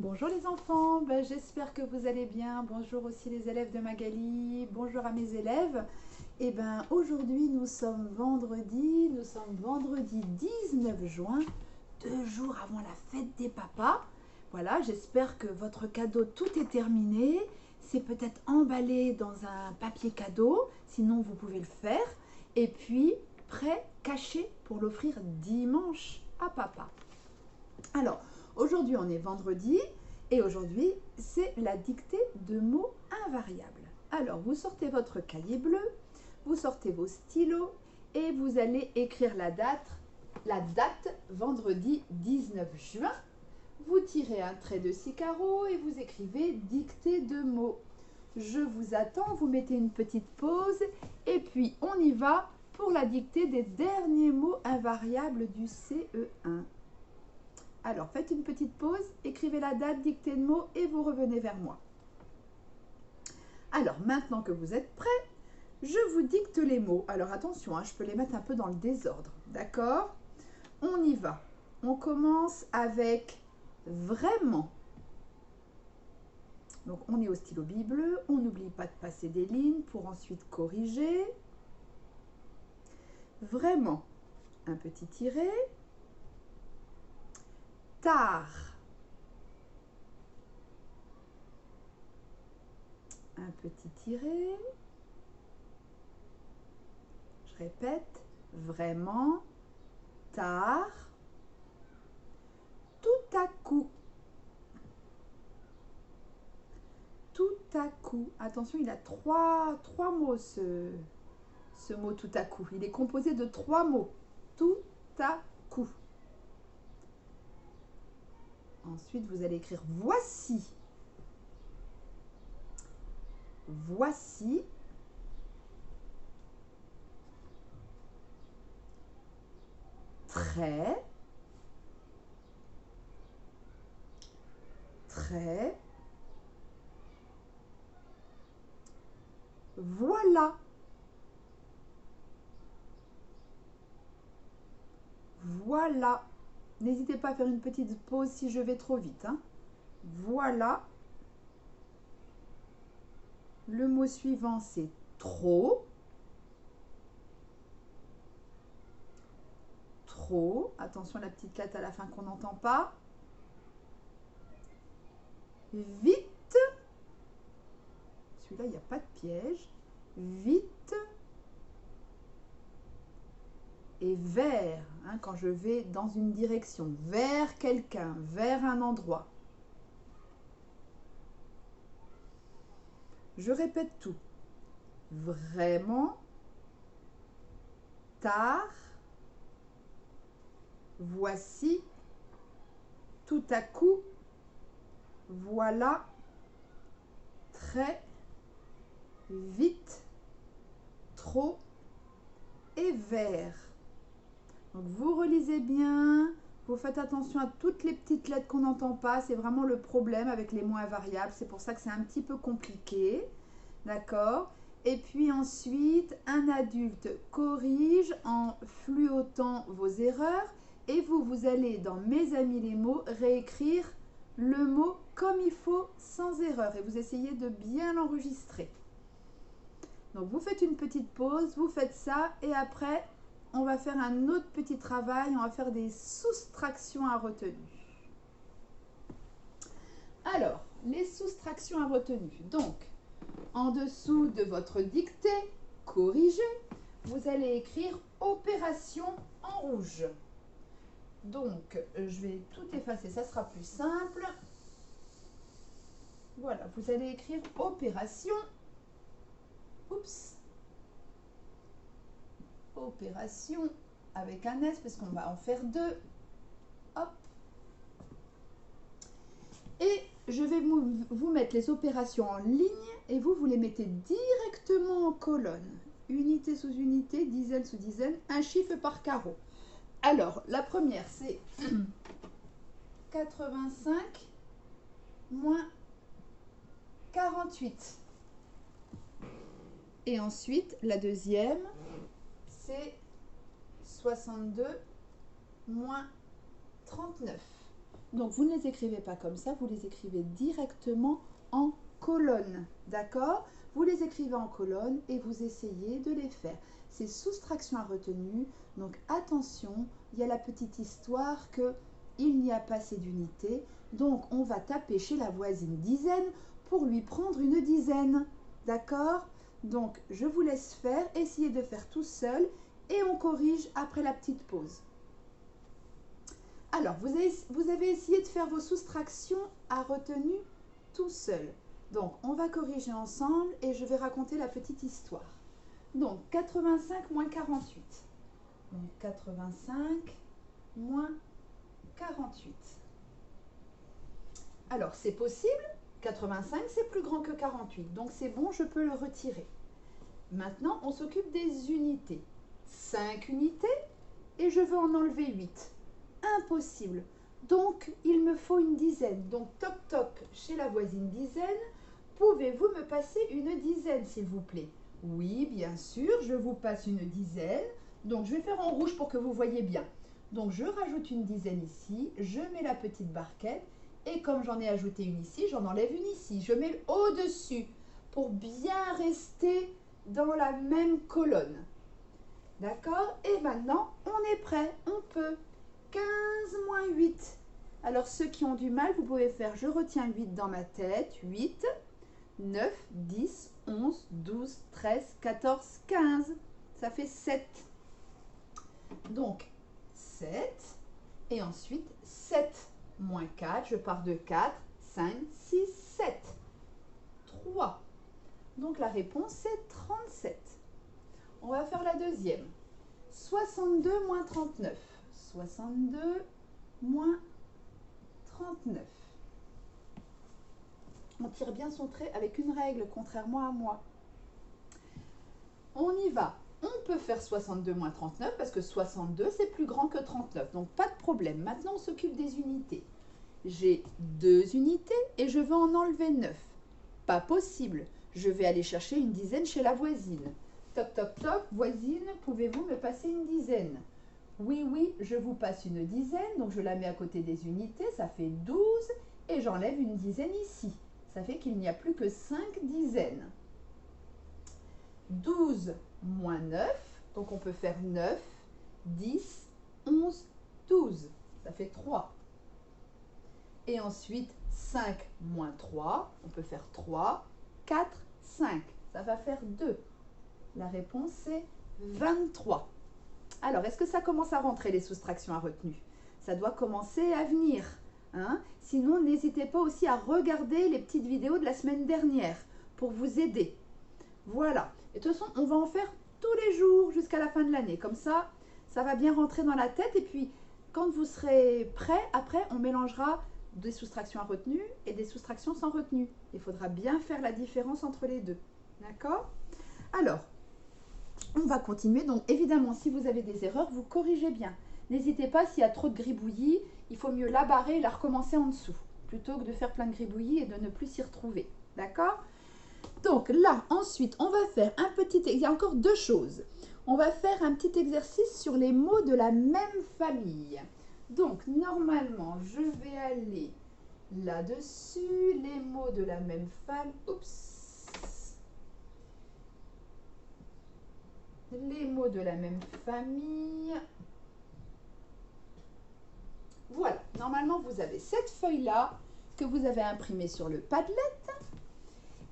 Bonjour les enfants, j'espère que vous allez bien. Bonjour aussi les élèves de Magali, bonjour à mes élèves. Aujourd'hui nous sommes vendredi 19 juin, 2 jours avant la fête des papas. Voilà, j'espère que votre cadeau tout est terminé. C'est peut-être emballé dans un papier cadeau, sinon vous pouvez le faire. Et puis prêt, caché pour l'offrir dimanche à papa. Alors, aujourd'hui on est vendredi et aujourd'hui c'est la dictée de mots invariables. Alors, vous sortez votre cahier bleu, vous sortez vos stylos et vous allez écrire la date vendredi 19 juin. Vous tirez un trait de 6 carreaux et vous écrivez dictée de mots. Je vous attends, vous mettez une petite pause et puis on y va pour la dictée des derniers mots invariables du CE1. Alors, faites une petite pause, écrivez la date, dictée de mots et vous revenez vers moi. Alors, maintenant que vous êtes prêts, je vous dicte les mots. Alors, attention, je peux les mettre un peu dans le désordre, d'accord? On y va. On commence avec vraiment. Donc, on est au stylo bille bleu. On n'oublie pas de passer des lignes pour ensuite corriger. Vraiment. Un petit tiret. Tard. Un petit tiret. Je répète, vraiment, tard, tout à coup. Tout à coup. Attention, il a trois mots ce mot tout à coup. Il est composé de 3 mots. Tout à coup. Ensuite, vous allez écrire voici. Voici. Très. Très. Voilà. Voilà. N'hésitez pas à faire une petite pause si je vais trop vite. Voilà. Le mot suivant, c'est trop. Trop. Attention à la petite latte à la fin qu'on n'entend pas. Vite. Celui-là, il n'y a pas de piège. Vite. Et vers, quand je vais dans une direction, vers quelqu'un, vers un endroit. Je répète tout. Vraiment. Tard. Voici. Tout à coup. Voilà. Très. Vite. Trop. Et vers. Donc vous relisez bien. Vous faites attention à toutes les petites lettres qu'on n'entend pas. C'est vraiment le problème avec les mots invariables. C'est pour ça que c'est un petit peu compliqué. D'accord? Et puis ensuite, un adulte corrige en fluotant vos erreurs. Et vous allez dans Mes amis les mots réécrire le mot comme il faut sans erreur. Et vous essayez de bien l'enregistrer. Donc vous faites une petite pause, vous faites ça et après on va faire un autre petit travail, on va faire des soustractions à retenue. Alors, les soustractions à retenue. Donc, en dessous de votre dictée corrigée, vous allez écrire opération en rouge. Donc, je vais tout effacer, ça sera plus simple. Voilà, vous allez écrire opération. Oups. Opération avec un S parce qu'on va en faire 2. Hop. Et je vais vous mettre les opérations en ligne et vous les mettez directement en colonne. Unité sous unité, dizaine sous dizaine, un chiffre par carreau. Alors, la première, c'est 85 moins 48. Et ensuite, la deuxième, c'est 62 moins 39. Donc, vous ne les écrivez pas comme ça, vous les écrivez directement en colonne, d'accord? Vous les écrivez en colonne et vous essayez de les faire. C'est soustraction à retenue, donc attention, il y a la petite histoire que il n'y a pas assez d'unités, donc on va taper chez la voisine dizaine pour lui prendre une dizaine, d'accord? Donc, je vous laisse faire, essayez de faire tout seul et on corrige après la petite pause. Alors, vous avez essayé de faire vos soustractions à retenue tout seul. Donc, on va corriger ensemble et je vais raconter la petite histoire. Donc, 85 moins 48. Donc, 85 moins 48. Alors, c'est possible. 85, c'est plus grand que 48. Donc, c'est bon, je peux le retirer. Maintenant, on s'occupe des unités. 5 unités et je veux en enlever 8. Impossible. Donc, il me faut une dizaine. Donc, toc toc, chez la voisine dizaine, pouvez-vous me passer une dizaine, s'il vous plaît? Oui, bien sûr, je vous passe une dizaine. Donc, je vais faire en rouge pour que vous voyez bien. Donc, je rajoute une dizaine ici, je mets la petite barquette, et comme j'en ai ajouté une ici, j'en enlève une ici. Je mets au-dessus pour bien rester dans la même colonne. D'accord? Et maintenant, on est prêt, on peut. 15 moins 8. Alors, ceux qui ont du mal, vous pouvez faire, je retiens 8 dans ma tête. 8, 9, 10, 11, 12, 13, 14, 15. Ça fait 7. Donc, 7. Et ensuite, 7 moins 4. Je pars de 4, 5, 6, 7. 3. Donc, la réponse, c'est 37. On va faire la deuxième. 62 moins 39. 62 moins 39. On tire bien son trait avec une règle, contrairement à moi. On y va. On peut faire 62 moins 39 parce que 62, c'est plus grand que 39. Donc, pas de problème. Maintenant, on s'occupe des unités. J'ai 2 unités et je veux en enlever 9. Pas possible. Je vais aller chercher une dizaine chez la voisine. Toc, toc, toc. Voisine, pouvez-vous me passer une dizaine? Oui, oui, je vous passe une dizaine, donc je la mets à côté des unités, ça fait 12, et j'enlève une dizaine ici. Ça fait qu'il n'y a plus que 5 dizaines. 12 moins 9, donc on peut faire 9, 10, 11, 12, ça fait 3. Et ensuite, 5 moins 3, on peut faire 3, 4, 5, ça va faire 2. La réponse est 23. Alors, est-ce que ça commence à rentrer les soustractions à retenue? Ça doit commencer à venir. Hein? Sinon, n'hésitez pas aussi à regarder les petites vidéos de la semaine dernière pour vous aider. Voilà. Et de toute façon, on va en faire tous les jours jusqu'à la fin de l'année. Comme ça, ça va bien rentrer dans la tête. Et puis, quand vous serez prêt, après, on mélangera des soustractions à retenue et des soustractions sans retenue. Il faudra bien faire la différence entre les deux. D'accord? Alors, on va continuer. Donc, évidemment, si vous avez des erreurs, vous corrigez bien. N'hésitez pas, s'il y a trop de gribouillis, il faut mieux la barrer et la recommencer en dessous, plutôt que de faire plein de gribouillis et de ne plus s'y retrouver. D'accord? Donc là, ensuite, on va faire un petit... Il y a encore 2 choses. On va faire un petit exercice sur les mots de la même famille. Donc, normalement, je vais aller là-dessus. Les mots de la même famille. Oups! Les mots de la même famille. Voilà, normalement vous avez cette feuille-là que vous avez imprimée sur le Padlet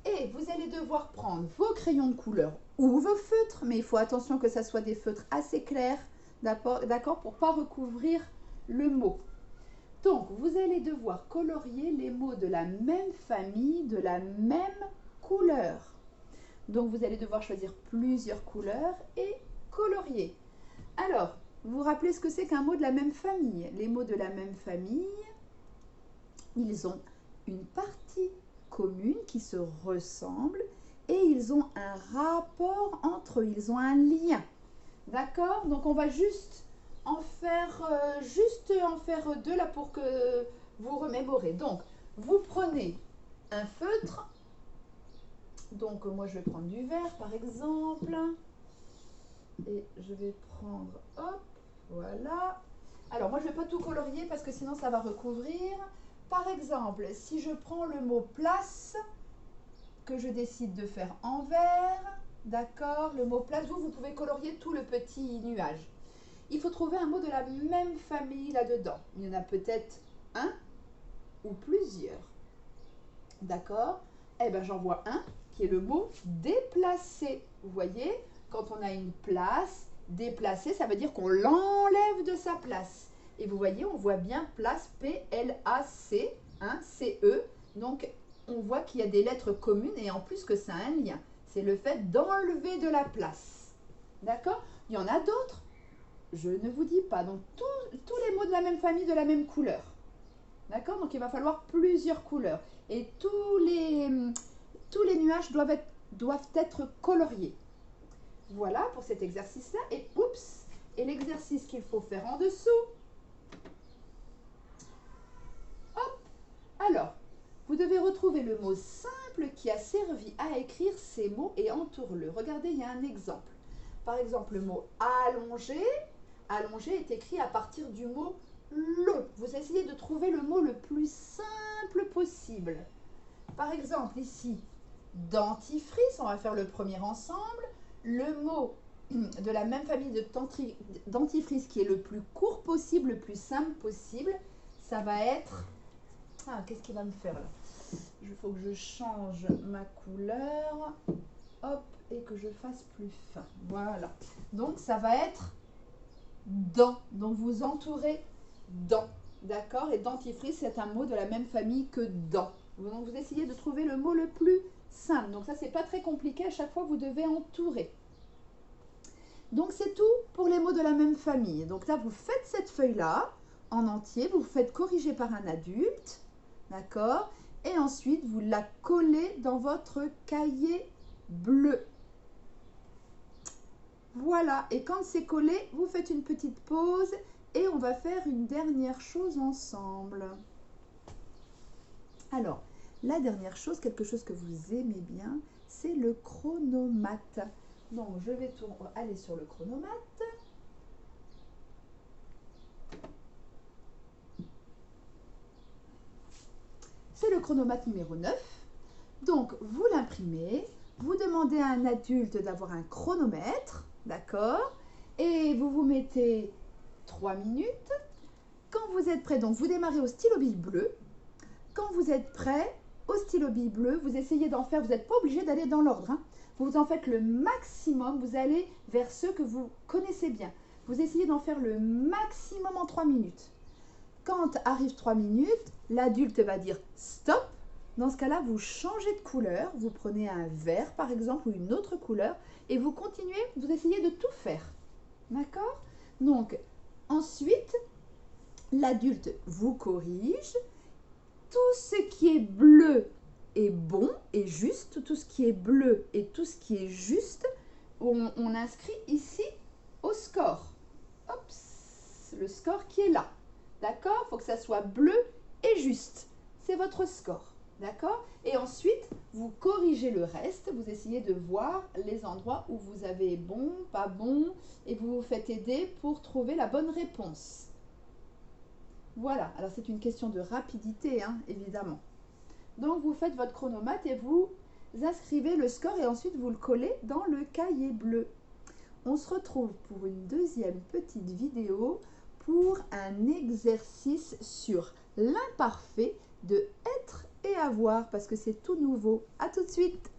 et vous allez devoir prendre vos crayons de couleur ou vos feutres, mais il faut attention que ça soit des feutres assez clairs, d'accord, pour ne pas recouvrir le mot. Donc, vous allez devoir colorier les mots de la même famille, de la même couleur. Donc, vous allez devoir choisir plusieurs couleurs et colorier. Alors, vous vous rappelez ce que c'est qu'un mot de la même famille? Les mots de la même famille, ils ont une partie commune qui se ressemble et ils ont un rapport entre eux, ils ont un lien. D'accord? Donc, on va juste en faire 2 là pour que vous remémorez. Donc, vous prenez un feutre. Donc, moi, je vais prendre du vert, par exemple. Et je vais prendre, hop, voilà. Alors, moi, je ne vais pas tout colorier parce que sinon, ça va recouvrir. Par exemple, si je prends le mot place, que je décide de faire en vert, d'accord, le mot place, vous pouvez colorier tout le petit nuage. Il faut trouver un mot de la même famille là-dedans. Il y en a peut-être un ou plusieurs. D'accord? Eh bien, j'en vois un qui est le mot déplacer. Vous voyez, quand on a une place, déplacer, ça veut dire qu'on l'enlève de sa place. Et vous voyez, on voit bien place, P-L-A-C, hein, C-E. Donc, on voit qu'il y a des lettres communes et en plus que ça a un lien. C'est le fait d'enlever de la place. D'accord? Il y en a d'autres. Je ne vous dis pas. Donc, tous les mots de la même famille, de la même couleur. D'accord? Donc, il va falloir plusieurs couleurs. Et tous les nuages doivent être coloriés. Voilà pour cet exercice-là. Et oups! Et l'exercice qu'il faut faire en dessous. Hop! Alors, vous devez retrouver le mot simple qui a servi à écrire ces mots et entoure-le. Regardez, il y a un exemple. Par exemple, le mot allongé. Allongé est écrit à partir du mot long. Vous essayez de trouver le mot le plus simple possible. Par exemple, ici, dentifrice, on va faire le premier ensemble. Le mot de la même famille de dentifrice qui est le plus court possible, le plus simple possible, ça va être... Ah, qu'est-ce qu'il va me faire là? Il faut que je change ma couleur. Hop, et que je fasse plus fin. Voilà. Donc, ça va être dent. Donc, vous entourez dent. D'accord? Et dentifrice, c'est un mot de la même famille que dent. Donc, vous essayez de trouver le mot le plus simple. Donc, ça, c'est pas très compliqué. À chaque fois, vous devez entourer. Donc, c'est tout pour les mots de la même famille. Donc, là, vous faites cette feuille-là en entier. Vous vous faites corriger par un adulte. D'accord? Et ensuite, vous la collez dans votre cahier bleu. Voilà. Et quand c'est collé, vous faites une petite pause et on va faire une dernière chose ensemble. Alors, la dernière chose, quelque chose que vous aimez bien, c'est le chronomate. Donc, je vais aller sur le chronomate. C'est le chronomate numéro 9. Donc, vous l'imprimez, vous demandez à un adulte d'avoir un chronomètre, d'accord? Et vous vous mettez 3 minutes. Quand vous êtes prêt, donc vous démarrez au stylo-bille bleu. Quand vous êtes prêt, au stylo-bille bleu, vous essayez d'en faire, vous n'êtes pas obligé d'aller dans l'ordre, hein. Vous en faites le maximum, vous allez vers ceux que vous connaissez bien. Vous essayez d'en faire le maximum en 3 minutes. Quand arrive 3 minutes, l'adulte va dire stop. Dans ce cas-là, vous changez de couleur, vous prenez un vert par exemple ou une autre couleur et vous continuez, vous essayez de tout faire. D'accord? Donc, ensuite, l'adulte vous corrige. Tout ce qui est bleu est bon et juste. Tout ce qui est bleu et tout ce qui est juste, on inscrit ici au score. Hop, le score qui est là. D'accord? Il faut que ça soit bleu et juste. C'est votre score. D'accord? Et ensuite, vous corrigez le reste. Vous essayez de voir les endroits où vous avez bon, pas bon. Et vous vous faites aider pour trouver la bonne réponse. Voilà. Alors, c'est une question de rapidité, hein, évidemment. Donc, vous faites votre chronomate et vous inscrivez le score et ensuite, vous le collez dans le cahier bleu. On se retrouve pour une deuxième petite vidéo pour un exercice sur l'imparfait de être et avoir parce que c'est tout nouveau. À tout de suite!